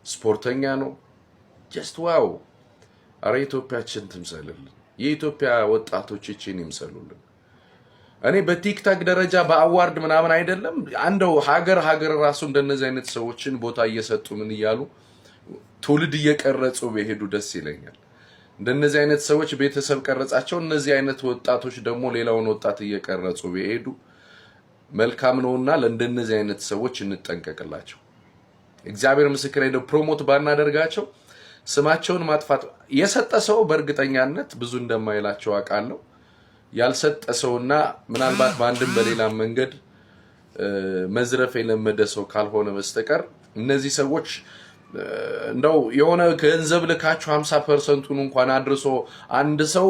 ስፖርተኛ ነው። ጀስት ዋው። አረ ኢትዮጵያችን ትምሰልልን። የኢትዮጵያ ወጣቶች እቺን ይምሰሉልን። እኔ በቲክታክ ደረጃ በአዋርድ ምናምን አይደለም አንደው ሀገር ራሱ እንደነዚህ አይነት ሰዎችን ቦታ እየሰጡ ምን እያሉ ትውልድ እየቀረጹ በሄዱ ደስ ይለኛል። እንደነዚህ አይነት ሰዎች ቤተሰብ ቀረጻቸው፣ እነዚህ አይነት ወጣቶች ደግሞ ሌላውን ወጣት እየቀረጹ በሄዱ መልካም ነውና ለእንደነዚህ አይነት ሰዎች እንጠንቀቅላቸው። እግዚአብሔር ምስክሬ ነው። ፕሮሞት ባናደርጋቸው ስማቸውን ማጥፋት የሰጠ ሰው በእርግጠኛነት ብዙ እንደማይላቸው አውቃለሁ። ያልሰጠ ሰውና ምናልባት በአንድም በሌላ መንገድ መዝረፍ የለመደ ሰው ካልሆነ በስተቀር እነዚህ ሰዎች እንደው የሆነ ገንዘብ ልካችሁ 50%ን እንኳን አድርሶ አንድ ሰው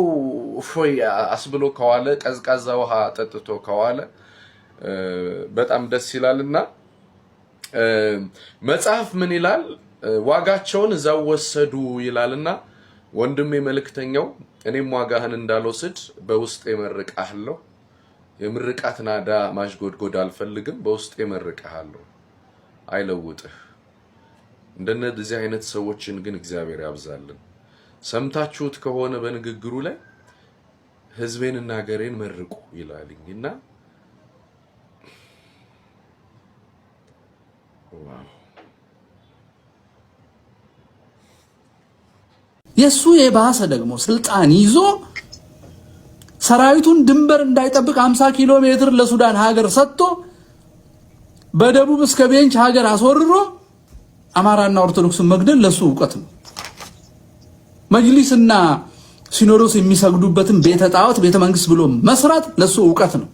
ፎይ አስብሎ ከዋለ ቀዝቃዛ ውሃ ጠጥቶ ከዋለ በጣም ደስ ይላልና መጽሐፍ ምን ይላል? ዋጋቸውን እዛው ወሰዱ ይላልና ወንድሜ መልእክተኛው እኔም ዋጋህን እንዳልወስድ በውስጤ መርቃለሁ። የምርቃት ናዳ ማሽጎድጎድ አልፈልግም። በውስጤ መርቃለሁ። አይለውጥህ። እንደነዚህ አይነት ሰዎችን ግን እግዚአብሔር ያብዛልን። ሰምታችሁት ከሆነ በንግግሩ ላይ ህዝቤንና ሀገሬን መርቁ ይላልኝና የሱ የባሰ ደግሞ ስልጣን ይዞ ሰራዊቱን ድንበር እንዳይጠብቅ 50 ኪሎ ሜትር ለሱዳን ሀገር ሰጥቶ በደቡብ እስከ ቤንች ሀገር አስወርሮ አማራና ኦርቶዶክስን መግደል ለሱ ዕውቀት ነው። መጅሊስና ሲኖዶስ የሚሰግዱበትን ቤተ ጣዖት ቤተ መንግስት ብሎ መስራት ለሱ ዕውቀት ነው።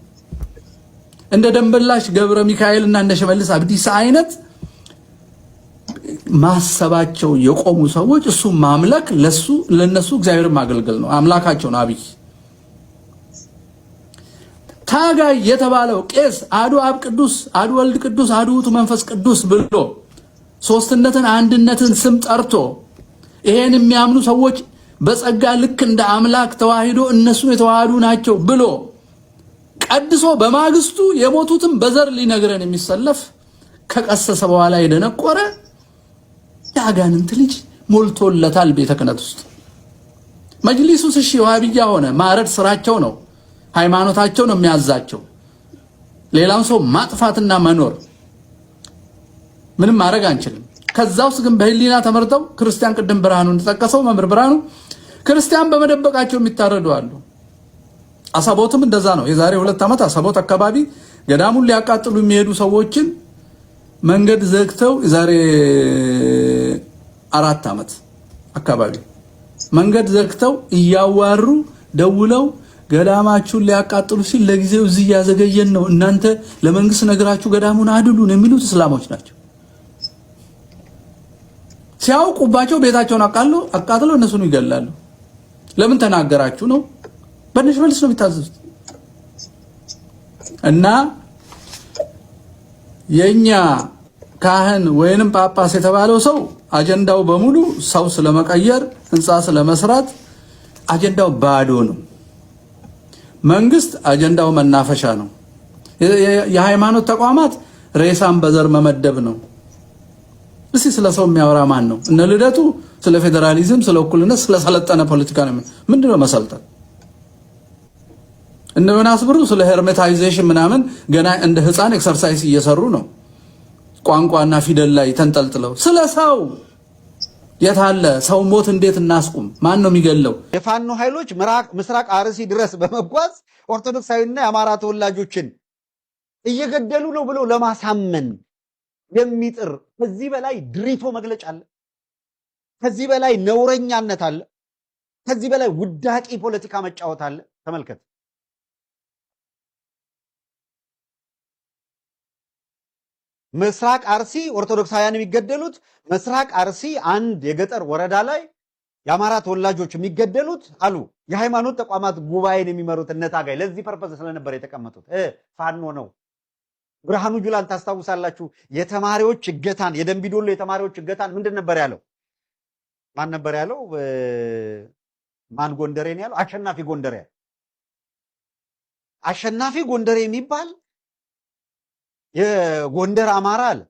እንደ ደንበላሽ ገብረ ሚካኤልና እንደ ሽመልስ አብዲሳ አይነት ማሰባቸው የቆሙ ሰዎች እሱ ማምለክ ለነሱ እግዚአብሔር ማገልገል ነው። አምላካቸው ነው አብይ። ታጋይ የተባለው ቄስ አዱ አብ ቅዱስ፣ አዱ ወልድ ቅዱስ፣ አዱ ውእቱ መንፈስ ቅዱስ ብሎ ሶስትነትን አንድነትን ስም ጠርቶ ይሄን የሚያምኑ ሰዎች በጸጋ ልክ እንደ አምላክ ተዋሂዶ እነሱ የተዋሃዱ ናቸው ብሎ ቀድሶ በማግስቱ የሞቱትን በዘር ሊነግረን የሚሰለፍ ከቀሰሰ በኋላ የደነቆረ ያጋንንት ልጅ ሞልቶለታል ቤተ ክህነት ውስጥ። መጅሊሱስ እሺ ዋሃብያ ሆነ፣ ማረድ ስራቸው ነው፣ ሃይማኖታቸው ነው የሚያዛቸው። ሌላም ሰው ማጥፋትና መኖር ምንም ማድረግ አንችልም። ከዛው ግን በህሊና ተመርተው ክርስቲያን ቅድም ብርሃኑ እንደተጠቀሰው መምህር ብርሃኑ ክርስቲያን በመደበቃቸው የሚታረዱ አሉ። አሳቦትም እንደዛ ነው። የዛሬ 2 ዓመት አሳቦት አካባቢ ገዳሙን ሊያቃጥሉ የሚሄዱ ሰዎችን መንገድ ዘግተው የዛሬ 4 ዓመት አካባቢ መንገድ ዘግተው እያዋሩ ደውለው ገዳማችሁን ሊያቃጥሉ ሲል ለጊዜው እዚህ ያዘገየን ነው እናንተ ለመንግስት ነገራችሁ ገዳሙን አድሉን የሚሉት እስላሞች ናቸው። ሲያውቁባቸው ቤታቸውን አቃጥለው እነሱን ይገላሉ። ለምን ተናገራችሁ ነው? በእነሱ መልስ ነው የሚታዘዙት። እና የኛ ካህን ወይንም ጳጳስ የተባለው ሰው አጀንዳው በሙሉ ሰው ስለመቀየር ህንፃ ስለመስራት አጀንዳው ባዶ ነው። መንግስት አጀንዳው መናፈሻ ነው። የሃይማኖት ተቋማት ሬሳን በዘር መመደብ ነው። እስቲ ስለ ሰው የሚያወራ ማን ነው? እነ ልደቱ ስለ ፌደራሊዝም፣ ስለ እኩልነት፣ ስለ ሰለጠነ ፖለቲካ ነው። ምንድነው መሰልጠን? እነ ዮናስ ብሩ ስለ ሄርሜታይዜሽን ምናምን ገና እንደ ህፃን ኤክሰርሳይዝ እየሰሩ ነው። ቋንቋና ፊደል ላይ ተንጠልጥለው ስለ ሰው የታለ ሰው ሞት እንዴት እናስቁም? ማን ነው የሚገለው? የፋኖ ኃይሎች ምስራቅ አርሲ ድረስ በመጓዝ ኦርቶዶክሳዊና የአማራ ተወላጆችን እየገደሉ ነው ብሎ ለማሳመን የሚጥር ከዚህ በላይ ድሪቶ መግለጫ አለ? ከዚህ በላይ ነውረኛነት አለ? ከዚህ በላይ ውዳቂ ፖለቲካ መጫወት አለ? ተመልከት። ምስራቅ አርሲ ኦርቶዶክሳውያን የሚገደሉት፣ ምስራቅ አርሲ አንድ የገጠር ወረዳ ላይ የአማራ ተወላጆች የሚገደሉት አሉ የሃይማኖት ተቋማት ጉባኤን የሚመሩት እነ ታጋይ ለዚህ ፐርፐዝ ስለነበር የተቀመጡት ፋኖ ነው። ብርሃኑ ጁላን ታስታውሳላችሁ? የተማሪዎች እገታን የደንቢዶሎ የተማሪዎች እገታን ምንድን ነበር ያለው? ማን ነበር ያለው? ማን ጎንደሬ ነው ያለው? አሸናፊ ጎንደሬ። አሸናፊ ጎንደሬ የሚባል የጎንደር አማራ አለ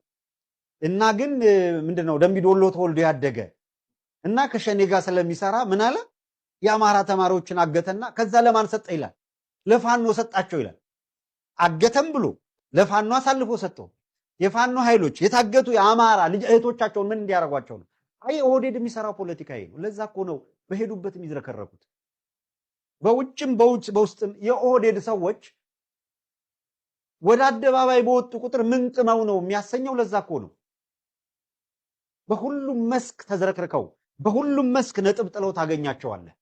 እና ግን ምንድነው ደንቢዶሎ ተወልዶ ያደገ እና ከሸኔ ጋር ስለሚሰራ ምን አለ? የአማራ ተማሪዎችን አገተና ከዛ ለማን ሰጠ ይላል? ለፋኖ ሰጣቸው ይላል። አገተም ብሎ ለፋኖ አሳልፎ ሰጠው። የፋኖ ኃይሎች የታገቱ የአማራ ልጅ እህቶቻቸውን ምን እንዲያረጓቸው ነው? አይ ኦህዴድ የሚሰራው ፖለቲካ ይሄ ነው። ለዛ እኮ ነው በሄዱበት የሚዝረከረኩት። በውጭም በውስጥም የኦህዴድ ሰዎች ወደ አደባባይ በወጡ ቁጥር ምን ጥመው ነው የሚያሰኘው? ለዛ እኮ ነው በሁሉም መስክ ተዝረክርከው በሁሉም መስክ ነጥብ ጥለው ታገኛቸዋለህ።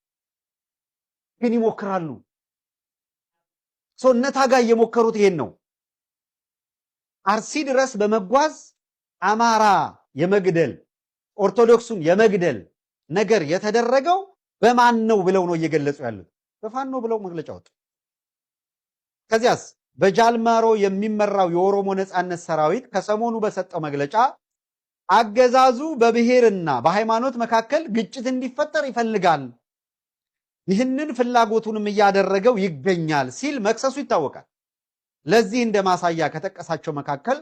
ግን ይሞክራሉ። እነ ታጋይ የሞከሩት ይሄን ነው። አርሲ ድረስ በመጓዝ አማራ የመግደል ኦርቶዶክሱን የመግደል ነገር የተደረገው በማን ነው ብለው ነው እየገለጹ ያሉት። በፋኖ ብለው መግለጫ ወጡ። ከዚያስ በጃልማሮ የሚመራው የኦሮሞ ነጻነት ሰራዊት ከሰሞኑ በሰጠው መግለጫ አገዛዙ በብሔርና በሃይማኖት መካከል ግጭት እንዲፈጠር ይፈልጋል፣ ይህንን ፍላጎቱንም እያደረገው ይገኛል ሲል መክሰሱ ይታወቃል። ለዚህ እንደ ማሳያ ከጠቀሳቸው መካከል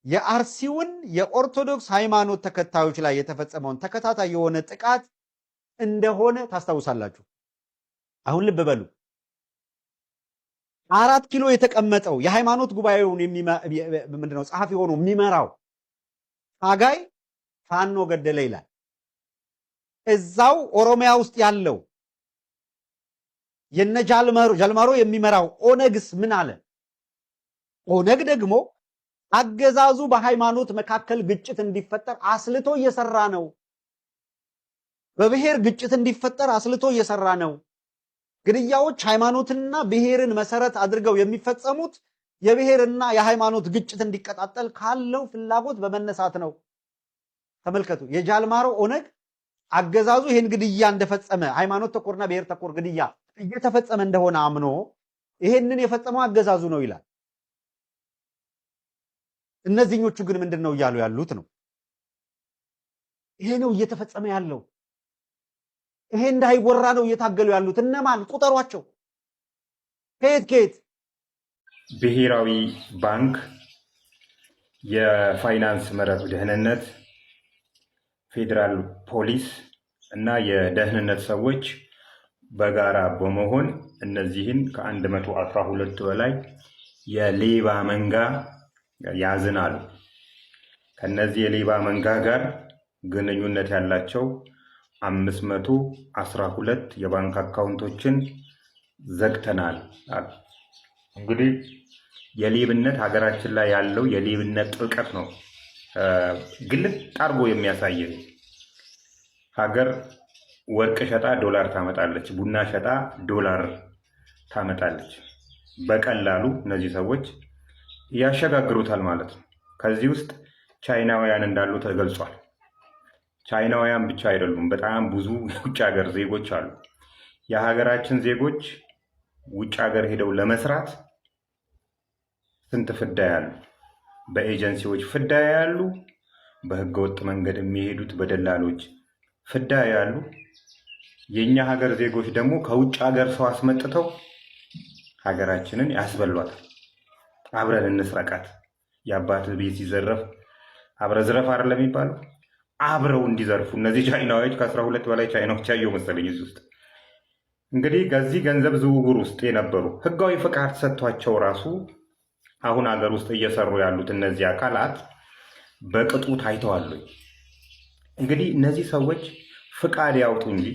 የአርሲውን የኦርቶዶክስ ሃይማኖት ተከታዮች ላይ የተፈጸመውን ተከታታይ የሆነ ጥቃት እንደሆነ ታስታውሳላችሁ። አሁን ልብ በሉ። 4 ኪሎ የተቀመጠው የሃይማኖት ጉባኤውን ምንድነው ጸሐፊ ሆኖ የሚመራው ታጋይ ፋኖ ገደለ ይላል። እዛው ኦሮሚያ ውስጥ ያለው የነ ጃልማሮ የሚመራው ኦነግስ ምን አለ? ኦነግ ደግሞ አገዛዙ በሃይማኖት መካከል ግጭት እንዲፈጠር አስልቶ እየሰራ ነው፣ በብሔር ግጭት እንዲፈጠር አስልቶ እየሰራ ነው። ግድያዎች ሃይማኖትና ብሔርን መሰረት አድርገው የሚፈጸሙት የብሔርና የሃይማኖት ግጭት እንዲቀጣጠል ካለው ፍላጎት በመነሳት ነው። ተመልከቱ። የጃልማሮ ኦነግ አገዛዙ ይሄን ግድያ እንደፈጸመ ሃይማኖት ተኮርና ብሔር ተኮር ግድያ እየተፈጸመ እንደሆነ አምኖ ይሄንን የፈጸመው አገዛዙ ነው ይላል። እነዚህኞቹ ግን ምንድነው እያሉ ያሉት ነው? ይሄ ነው እየተፈጸመ ያለው። ይሄ እንዳይወራ ነው እየታገሉ ያሉት። እነማን? ቁጠሯቸው። ከየት ብሔራዊ ባንክ፣ የፋይናንስ መረብ ደህንነት፣ ፌዴራል ፖሊስ እና የደህንነት ሰዎች በጋራ በመሆን እነዚህን ከ112 በላይ የሌባ መንጋ ያዝናሉ። ከነዚህ የሌባ መንጋ ጋር ግንኙነት ያላቸው 512 የባንክ አካውንቶችን ዘግተናል። እንግዲህ የሌብነት ሀገራችን ላይ ያለው የሌብነት ጥልቀት ነው ግልጥ አድርጎ የሚያሳየን። ሀገር ወርቅ ሸጣ ዶላር ታመጣለች፣ ቡና ሸጣ ዶላር ታመጣለች። በቀላሉ እነዚህ ሰዎች ያሸጋግሩታል ማለት ነው። ከዚህ ውስጥ ቻይናውያን እንዳሉ ተገልጿል። ቻይናውያን ብቻ አይደሉም፣ በጣም ብዙ የውጭ ሀገር ዜጎች አሉ። የሀገራችን ዜጎች ውጭ ሀገር ሄደው ለመስራት ስንት ፍዳ ያሉ፣ በኤጀንሲዎች ፍዳ ያሉ፣ በህገወጥ መንገድ የሚሄዱት በደላሎች ፍዳ ያሉ። የኛ ሀገር ዜጎች ደግሞ ከውጭ ሀገር ሰው አስመጥተው ሀገራችንን ያስበሏታል። አብረን እንስረቃት። የአባት ቤት ሲዘረፍ አብረ ዝረፍ አይደለም የሚባለው? አብረው እንዲዘርፉ እነዚህ ቻይናዎች ከ12 በላይ ቻይናዎች ያየው መሰለኝ እዚህ ውስጥ። እንግዲህ ከዚህ ገንዘብ ዝውውር ውስጥ የነበሩ ህጋዊ ፍቃድ ሰጥቷቸው ራሱ አሁን ሀገር ውስጥ እየሰሩ ያሉት እነዚህ አካላት በቅጡ ታይተዋል። እንግዲህ እነዚህ ሰዎች ፍቃድ ያውጡ እንጂ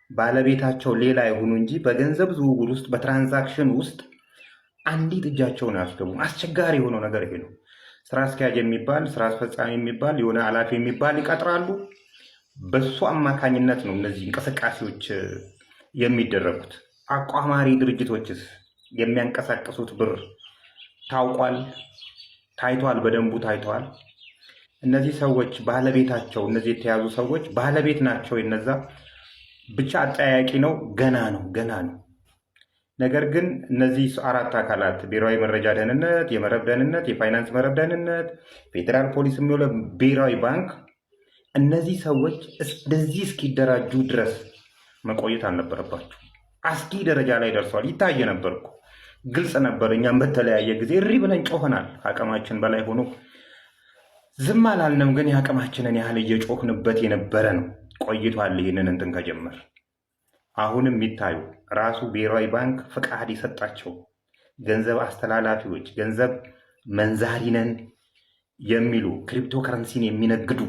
ባለቤታቸው ሌላ ይሁኑ እንጂ በገንዘብ ዝውውር ውስጥ በትራንዛክሽን ውስጥ አንዲት እጃቸውን አያስገቡም። አስቸጋሪ የሆነው ነገር ይሄ ነው። ስራ አስኪያጅ የሚባል ስራ አስፈጻሚ የሚባል የሆነ ኃላፊ የሚባል ይቀጥራሉ። በሱ አማካኝነት ነው እነዚህ እንቅስቃሴዎች የሚደረጉት። አቋማሪ ድርጅቶችስ የሚያንቀሳቅሱት ብር ታውቋል፣ ታይቷል፣ በደንቡ ታይቷል። እነዚህ ሰዎች ባለቤታቸው እነዚህ የተያዙ ሰዎች ባለቤት ናቸው። የነዛ ብቻ አጠያያቂ ነው። ገና ነው። ነገር ግን እነዚህ 4 አካላት ብሔራዊ መረጃ ደህንነት፣ የመረብ ደህንነት፣ የፋይናንስ መረብ ደህንነት፣ ፌዴራል ፖሊስ የሚውለው ብሔራዊ ባንክ፣ እነዚህ ሰዎች እንደዚህ እስኪደራጁ ድረስ መቆየት አልነበረባቸው። አስጊ ደረጃ ላይ ደርሰዋል። ይታየ ነበር እኮ ግልጽ ነበር። እኛም በተለያየ ጊዜ እሪ ብለን ጮኸናል። አቅማችን በላይ ሆኖ ዝም አላልንም። ግን የአቅማችንን ያህል እየጮህንበት የነበረ ነው። ቆይቷል። ይህንን እንትን ከጀመር አሁንም የሚታዩ ራሱ ብሔራዊ ባንክ ፍቃድ የሰጣቸው ገንዘብ አስተላላፊዎች፣ ገንዘብ መንዛሪ ነን የሚሉ ክሪፕቶ ከረንሲን የሚነግዱ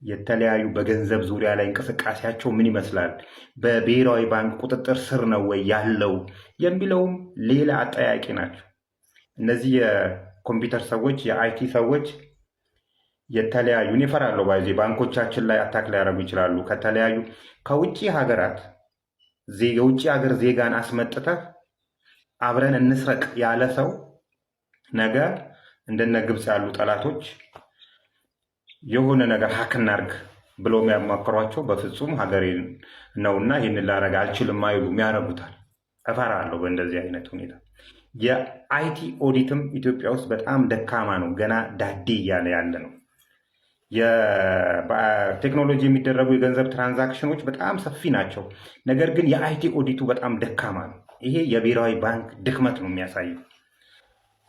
የተለያዩ በገንዘብ ዙሪያ ላይ እንቅስቃሴያቸው ምን ይመስላል፣ በብሔራዊ ባንክ ቁጥጥር ስር ነው ወይ ያለው የሚለውም ሌላ አጠያቂ ናቸው። እነዚህ የኮምፒውተር ሰዎች፣ የአይቲ ሰዎች የተለያዩ እፈራለሁ ባይዜ ባንኮቻችን ላይ አታክ ሊያደርጉ ይችላሉ። ከተለያዩ ከውጭ ሀገራት የውጭ ሀገር ዜጋን አስመጥተህ አብረን እንስረቅ ያለ ሰው ነገ እንደነ ግብጽ ያሉ ጠላቶች የሆነ ነገር ሀክ እናድርግ ብለው የሚያማክሯቸው በፍጹም ሀገሬ ነውና ይህንን ላረግ አልችልም አይሉም፣ ያረጉታል። እፈራለሁ በእንደዚህ አይነት ሁኔታ። የአይቲ ኦዲትም ኢትዮጵያ ውስጥ በጣም ደካማ ነው፣ ገና ዳዴ እያለ ያለ ነው። በቴክኖሎጂ የሚደረጉ የገንዘብ ትራንዛክሽኖች በጣም ሰፊ ናቸው፣ ነገር ግን የአይቲ ኦዲቱ በጣም ደካማ ነው። ይሄ የብሔራዊ ባንክ ድክመት ነው የሚያሳየው።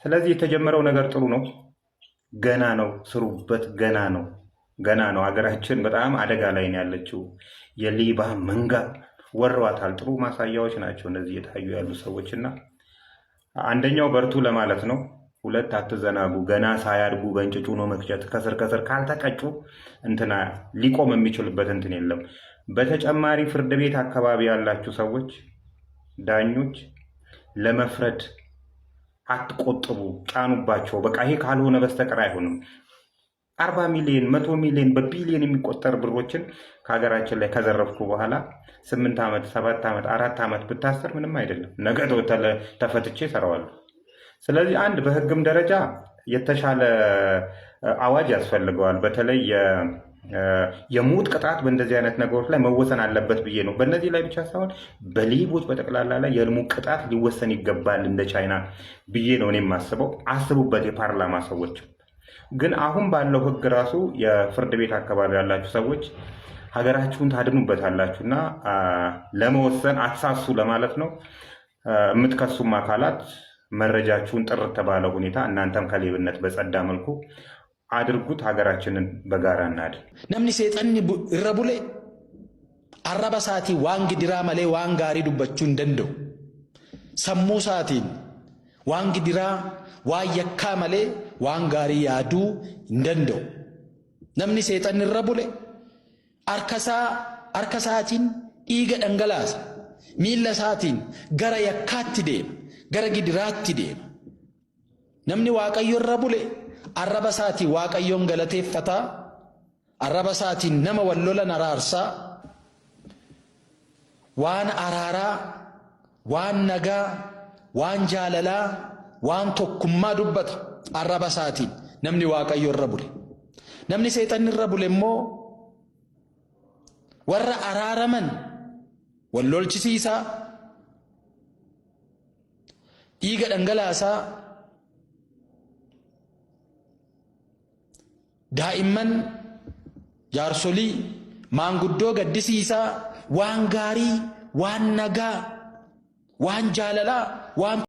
ስለዚህ የተጀመረው ነገር ጥሩ ነው፣ ገና ነው፣ ስሩበት፣ ገና ነው። ሀገራችን በጣም አደጋ ላይ ነው ያለችው። የሌባ መንጋ ወረዋታል። ጥሩ ማሳያዎች ናቸው እነዚህ የታዩ ያሉ ሰዎችና አንደኛው በርቱ ለማለት ነው። 2 አትዘናጉ። ገና ሳያድጉ በእንጭጩ ነው መቅጨት። ከስር ካልተቀጩ እንትና ሊቆም የሚችልበት እንትን የለም። በተጨማሪ ፍርድ ቤት አካባቢ ያላችሁ ሰዎች፣ ዳኞች ለመፍረድ አትቆጥቡ፣ ጫኑባቸው። በቃ ይሄ ካልሆነ በስተቀር አይሆንም። 40 ሚሊዮን 100 ሚሊዮን በቢሊዮን የሚቆጠር ብሮችን ከሀገራችን ላይ ከዘረፍኩ በኋላ 8 ዓመት 7 ዓመት 4 ዓመት ብታሰር ምንም አይደለም። ነገ ተፈትቼ እሰራዋለሁ። ስለዚህ አንድ በህግም ደረጃ የተሻለ አዋጅ ያስፈልገዋል። በተለይ የሞት ቅጣት በእንደዚህ አይነት ነገሮች ላይ መወሰን አለበት ብዬ ነው። በእነዚህ ላይ ብቻ ሳይሆን በሌቦች በጠቅላላ ላይ የሞት ቅጣት ሊወሰን ይገባል እንደ ቻይና ብዬ ነው እኔ የማስበው። አስቡበት የፓርላማ ሰዎች። ግን አሁን ባለው ህግ ራሱ የፍርድ ቤት አካባቢ ያላችሁ ሰዎች ሀገራችሁን ታድኑበታላችሁና ለመወሰን አትሳሱ ለማለት ነው። የምትከሱም አካላት መረጃችሁን ጥርት ባለ ሁኔታ እናንተም ከሌብነት በጸዳ መልኩ አድርጉት። ሀገራችንን በጋራ እናድን። ነምኒ ሴጠን ይረቡሌ አረባ ሳቲ ዋንግ ዲራ መሌ ዋን ጋሪ ዱበቹ እንደንደው ሰሙ ሳቲን ዋንግ ዲራ ዋየካ መሌ ዋን ጋሪ ያዱ እንደንደው ነምኒ ሴጠን ይረቡሌ አርከሳቲን ኢገ ደንገላስ ሚለሳቲን ገረ የካት ዴም ገረ ጊድራት ዴም ነምኒ ዋቀዮ ረቡሌ አረበሳቲ ዋቀዮን ገለቴፈታ አረበሳቲ ነመ ወሎለን አራርሳ ዋን አራራ ዋን ነጋ ዋን ጃለላ ዋን ቶኩማ ዱበታ አረበሳቲ ነምኒ ዋቀዮ ረቡሌ ነምኒ ሰይጣን ረቡሌ ሞ ወረ አራረመን ወሎልችሲሳ ኢገ ደንገላሳ ዳኢመን ያርሶሊ ማንጉዶ ገድሲሳ ዋን ጋሪ ዋን ነጋ ዋን ጃለላ ዋን